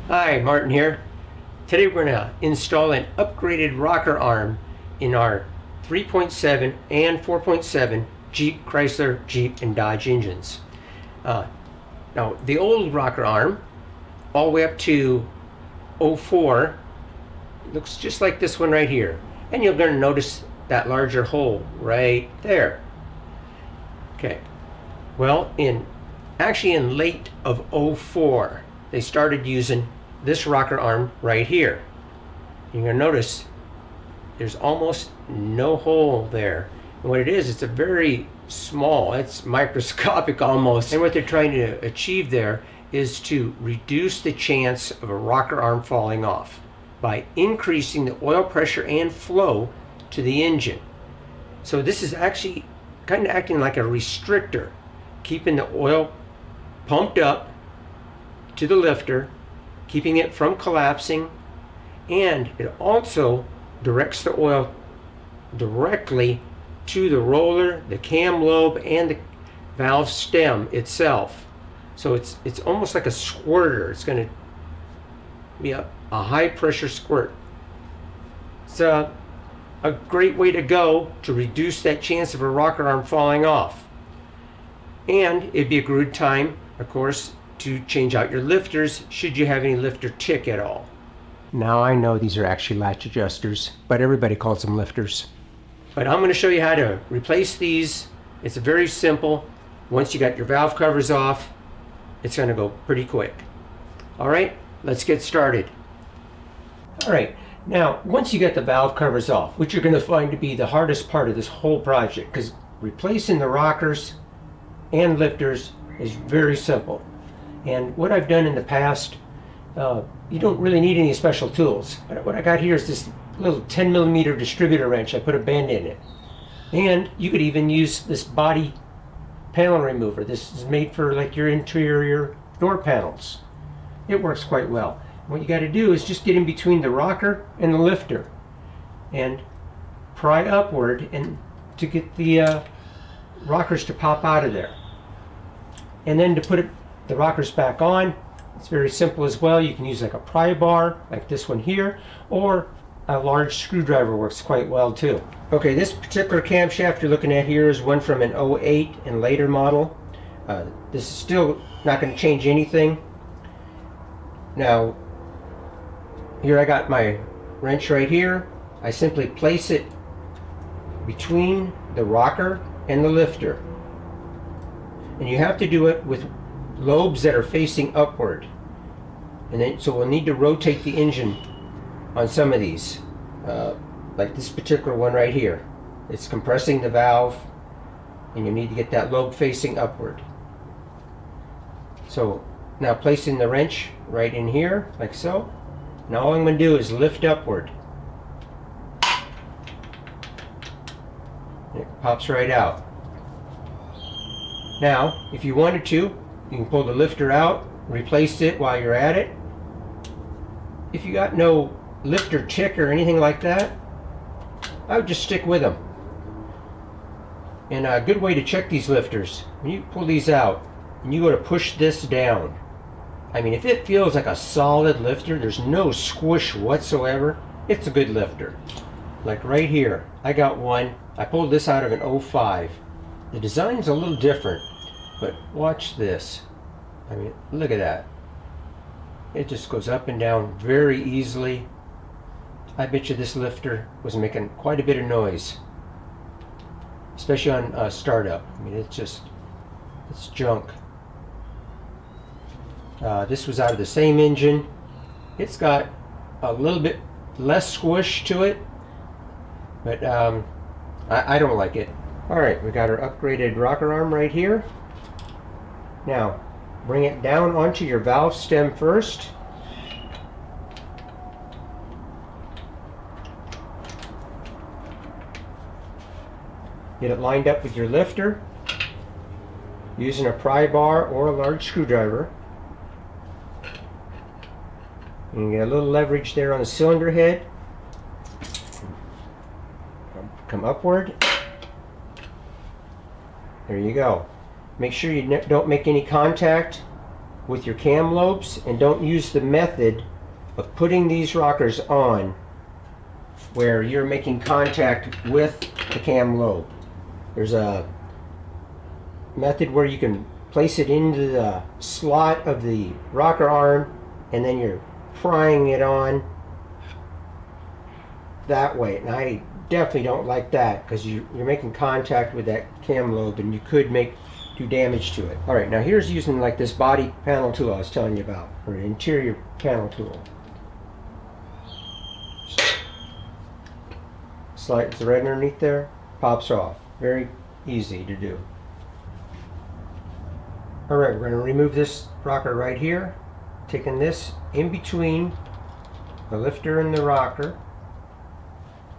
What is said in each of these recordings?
Hi, Martin here. Today we're going to install an upgraded rocker arm in our 3.7 and 4.7 Jeep, Chrysler, Jeep, and Dodge engines. Now, the old rocker arm, all the way up to 04, looks just like this one right here. And you're going to notice that larger hole right there. Okay. Well, actually in late of 04, they started using this rocker arm right here. You're going to notice there's almost no hole there. And what it is, it's a very small, it's microscopic almost. And what they're trying to achieve there is to reduce the chance of a rocker arm falling off by increasing the oil pressure and flow to the engine. So this is actually kind of acting like a restrictor, keeping the oil pumped up to the lifter, keeping it from collapsing, and it also directs the oil directly to the roller, the cam lobe, and the valve stem itself. So it's almost like a squirter. It's going to be a high pressure squirt. It's a great way to go to reduce that chance of a rocker arm falling off. And it'd be a good time, of course, to change out your lifters should you have any lifter tick at all. Now I know these are actually latch adjusters, but everybody calls them lifters. But I'm going to show you how to replace these. It's very simple. Once you got your valve covers off, it's going to go pretty quick. All right, let's get started. All right, now once you get the valve covers off, which you're going to find to be the hardest part of this whole project, because replacing the rockers and lifters is very simple. And what I've done in the past, you don't really need any special tools. But what I got here is this little 10mm distributor wrench. I put a bend in it. And you could even use this body panel remover. This is made for like your interior door panels. It works quite well. What you got to do is just get in between the rocker and the lifter and pry upward and to get the rockers to pop out of there. And then to put the rockers back on, it's very simple as well. You can use like a pry bar, like this one here, or a large screwdriver works quite well too. Okay, this particular camshaft you're looking at here is one from an '08 and later model. This is still not going to change anything. Now, here I got my wrench right here. I simply place it between the rocker and the lifter. And you have to do it with lobes that are facing upward. And then, so we'll need to rotate the engine on some of these. Like this particular one right here. It's compressing the valve, and you need to get that lobe facing upward. So now placing the wrench right in here, like so. Now all I'm going to do is lift upward. And it pops right out. Now, if you wanted to, you can pull the lifter out, replace it while you're at it. If you got no lifter tick or anything like that, I would just stick with them. And a good way to check these lifters, when you pull these out and you go to push this down, I mean, if it feels like a solid lifter, there's no squish whatsoever, it's a good lifter. Like right here, I got one. I pulled this out of an '05. The design's a little different, but watch this. I mean, look at that. It just goes up and down very easily. I bet you this lifter was making quite a bit of noise, especially on startup. I mean, it's junk. This was out of the same engine. It's got a little bit less squish to it, but I don't like it. Alright, we got our upgraded rocker arm right here. Now, bring it down onto your valve stem first. Get it lined up with your lifter using a pry bar or a large screwdriver. You can get a little leverage there on the cylinder head. Come upward. There you go. Make sure you don't make any contact with your cam lobes, and don't use the method of putting these rockers on where you're making contact with the cam lobe. There's a method where you can place it into the slot of the rocker arm and then you're prying it on that way. And I definitely don't like that because you're making contact with that cam lobe and you could do damage to it. Alright, now here's using like this body panel tool I was telling you about, or an interior panel tool. Slides right underneath there, pops off. Very easy to do. Alright, we're going to remove this rocker right here, taking this in between the lifter and the rocker.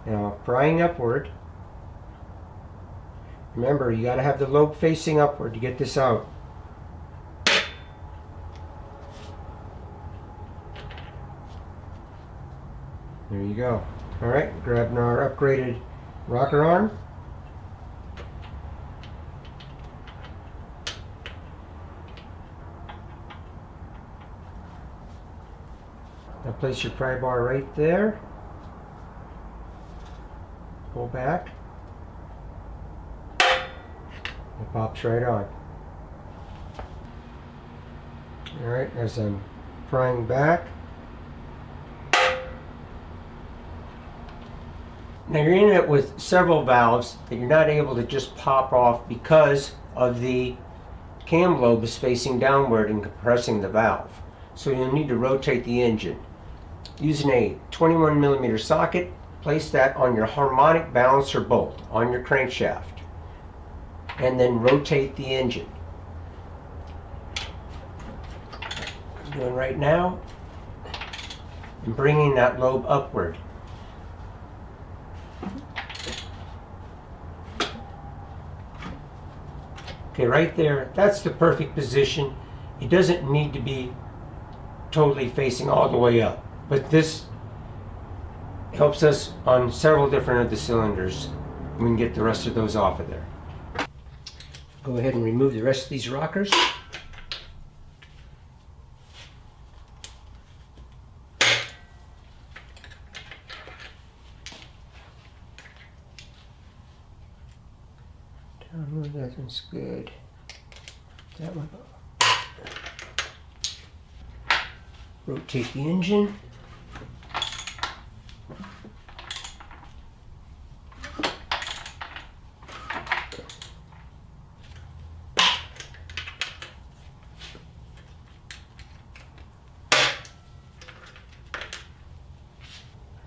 Now prying upward. Remember, you got to have the lobe facing upward to get this out. There you go. Alright, grabbing our upgraded rocker arm. Now place your pry bar right there. Pull back. It pops right on. Alright, as I'm prying back. Now you're in it with several valves that you're not able to just pop off because of the cam lobe is facing downward and compressing the valve. So you'll need to rotate the engine. Using a 21mm socket, place that on your harmonic balancer bolt on your crankshaft and then rotate the engine. I'm doing right now and bringing that lobe upward. Okay, right there, that's the perfect position. It doesn't need to be totally facing all the way up, but this helps us on several different of the cylinders. We can get the rest of those off of there. Go ahead and remove the rest of these rockers. That one's good. That one. Rotate the engine.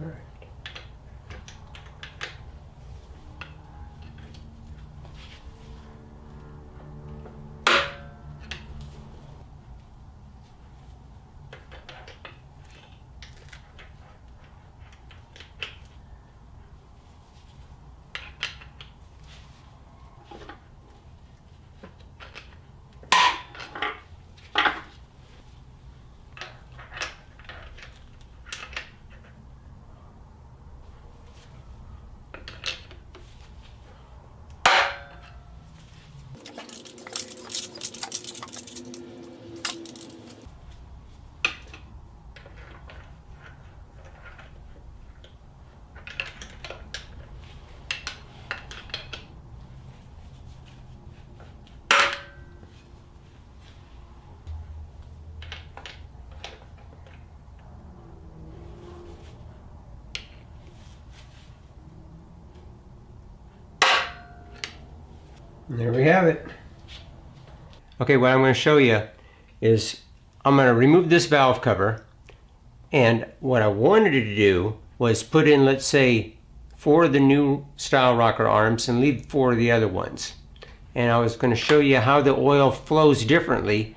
All right. And there we have it. Okay, what I'm going to show you is I'm going to remove this valve cover, and what I wanted to do was put in, let's say, 4 of the new style rocker arms and leave 4 of the other ones. And I was going to show you how the oil flows differently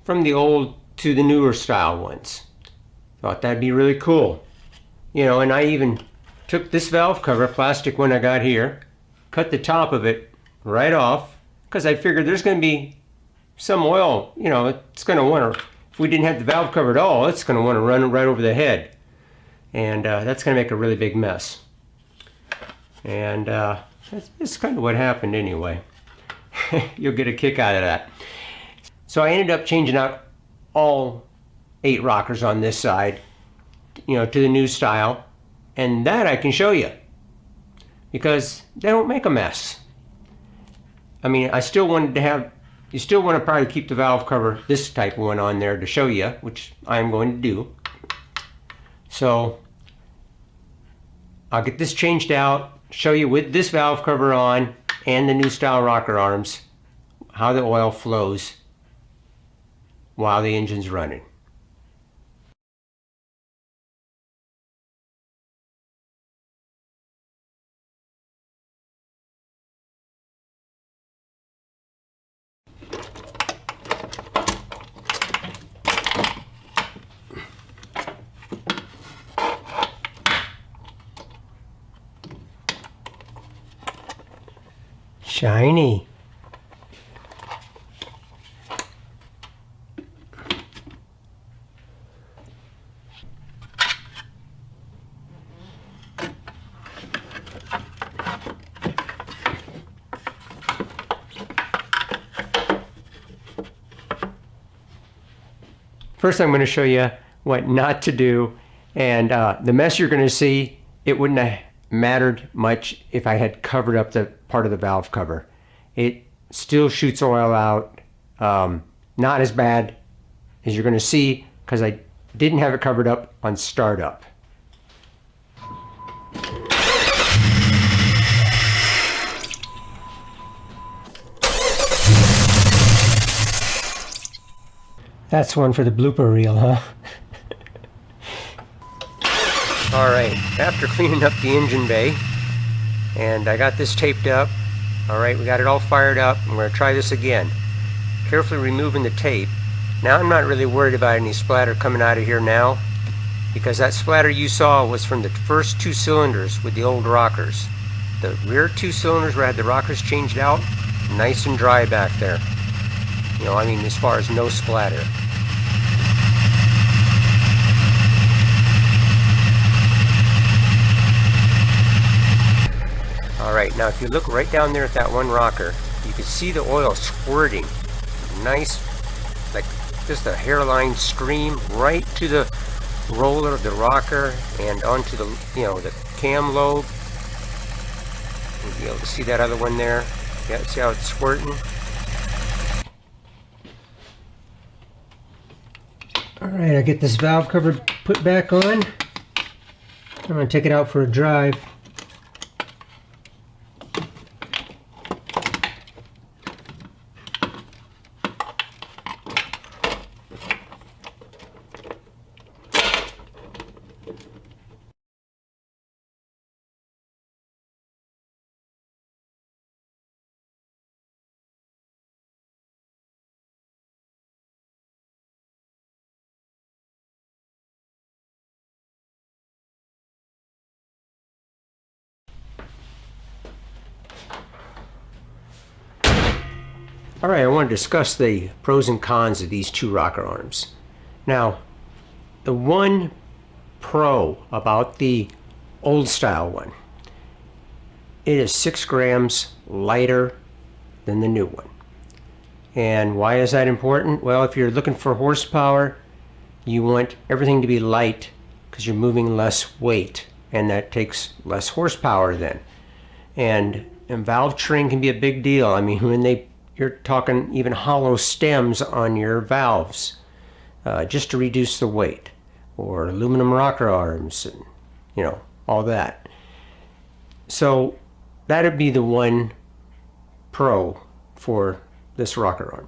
from the old to the newer style ones. Thought that'd be really cool. You know, and I even took this valve cover, plastic one I got here, cut the top of it right off, because I figured there's going to be some oil, you know, it's going to want to, if we didn't have the valve cover at all, it's going to want to run right over the head. And that's going to make a really big mess. And that's kind of what happened anyway. You'll get a kick out of that. So I ended up changing out all 8 rockers on this side, to the new style, and that I can show you because they don't make a mess. I mean, I still wanted to have, you still want to probably keep the valve cover, this type of one on there to show you, which I'm going to do. So I'll get this changed out, show you with this valve cover on and the new style rocker arms how the oil flows while the engine's running. Shiny. First, I'm going to show you what not to do, and the mess you're going to see, it wouldn't have mattered much if I had covered up the part of the valve cover. It still shoots oil out, not as bad as you're going to see because I didn't have it covered up on startup. That's one for the blooper reel, huh? Alright, after cleaning up the engine bay, and I got this taped up. Alright, we got it all fired up, and we're going to try this again. Carefully removing the tape. Now I'm not really worried about any splatter coming out of here now, because that splatter you saw was from the first 2 cylinders with the old rockers. The rear 2 cylinders where I had the rockers changed out, nice and dry back there. I mean, as far as no splatter. Alright, now if you look right down there at that one rocker, you can see the oil squirting. Nice, like just a hairline stream right to the roller of the rocker and onto the, the cam lobe. You'll be able to see that other one there. Yeah, see how it's squirting? Alright, I get this valve cover put back on. I'm going to take it out for a drive. Alright, I want to discuss the pros and cons of these 2 rocker arms. Now, the one pro about the old style one, it is 6 grams lighter than the new one. And why is that important? Well, if you're looking for horsepower, you want everything to be light because you're moving less weight, and that takes less horsepower then. And valve train can be a big deal. I mean, when you're talking even hollow stems on your valves, just to reduce the weight, or aluminum rocker arms, and all that. So that'd be the one pro for this rocker arm.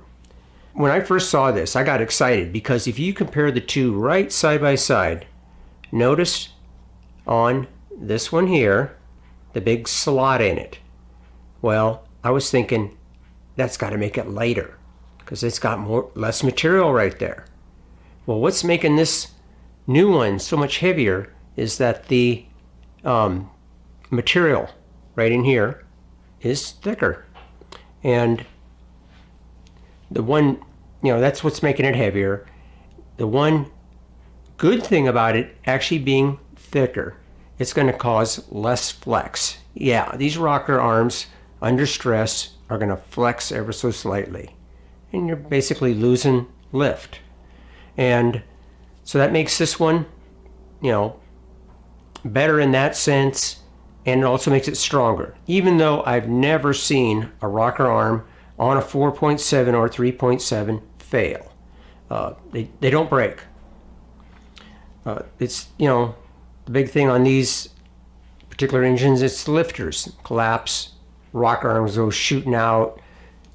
When I first saw this, I got excited because if you compare the 2 right side by side, notice on this one here, the big slot in it. Well, I was thinking, that's got to make it lighter because it's got less material right there. Well, what's making this new one so much heavier is that the material right in here is thicker, and the one, that's what's making it heavier. The one good thing about it actually being thicker, it's going to cause less flex. Yeah, these rocker arms under stress are going to flex ever so slightly, and you're basically losing lift. And so that makes this one, you know, better in that sense, and it also makes it stronger. Even though I've never seen a rocker arm on a 4.7 or 3.7 fail. They don't break. It's, you know, the big thing on these particular engines, it's lifters collapse, rocker arms go shooting out,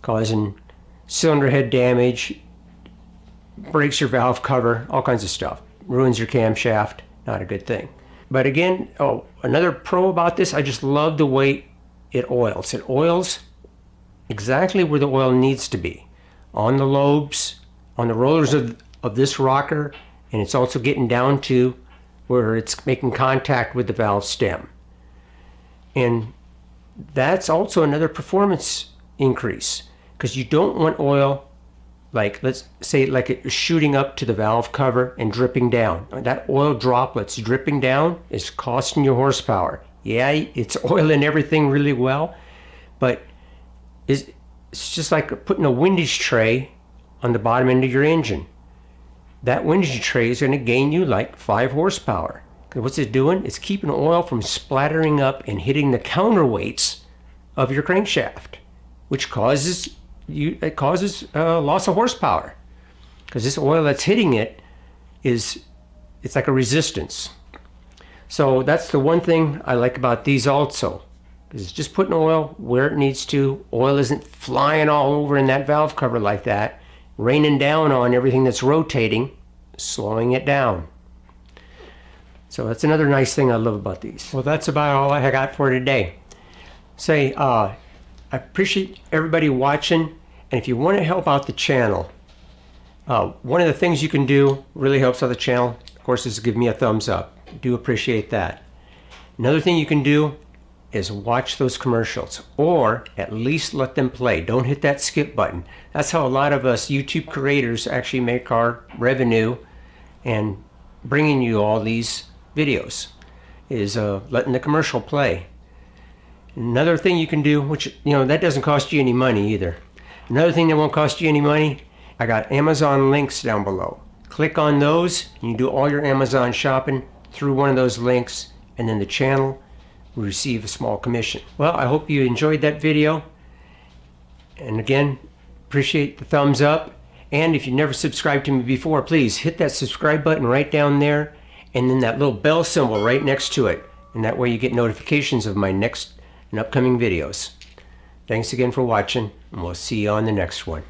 causing cylinder head damage, breaks your valve cover, all kinds of stuff, ruins your camshaft. Not a good thing. But again, another pro about this, I just love the way it oils. It oils exactly where the oil needs to be, on the lobes, on the rollers of this rocker, and it's also getting down to where it's making contact with the valve stem. And that's also another performance increase, because you don't want oil, like, let's say, like it shooting up to the valve cover and dripping down. That oil droplets dripping down is costing you horsepower. Yeah, it's oiling everything really well, but it's just like putting a windage tray on the bottom end of your engine. That windage tray is going to gain you like 5 horsepower. What's it doing? It's keeping oil from splattering up and hitting the counterweights of your crankshaft, which causes loss of horsepower, because this oil that's hitting it it's like a resistance. So that's the one thing I like about these also, because it's just putting oil where it needs to. Oil isn't flying all over in that valve cover like that, raining down on everything that's rotating, slowing it down. So that's another nice thing I love about these. Well, that's about all I got for today. I appreciate everybody watching, and if you want to help out the channel, one of the things you can do really helps out the channel, of course, is give me a thumbs up. I do appreciate that. Another thing you can do is watch those commercials, or at least let them play. Don't hit that skip button. That's how a lot of us YouTube creators actually make our revenue and bringing you all these videos, is letting the commercial play. Another thing you can do, which, you know, that doesn't cost you any money either. Another thing that won't cost you any money, I got Amazon links down below. Click on those, and you do all your Amazon shopping through one of those links, and then the channel will receive a small commission. Well, I hope you enjoyed that video. And again, appreciate the thumbs up. And if you've never subscribed to me before, please hit that subscribe button right down there, and then that little bell symbol right next to it. And that way you get notifications of my next and upcoming videos. Thanks again for watching, and we'll see you on the next one.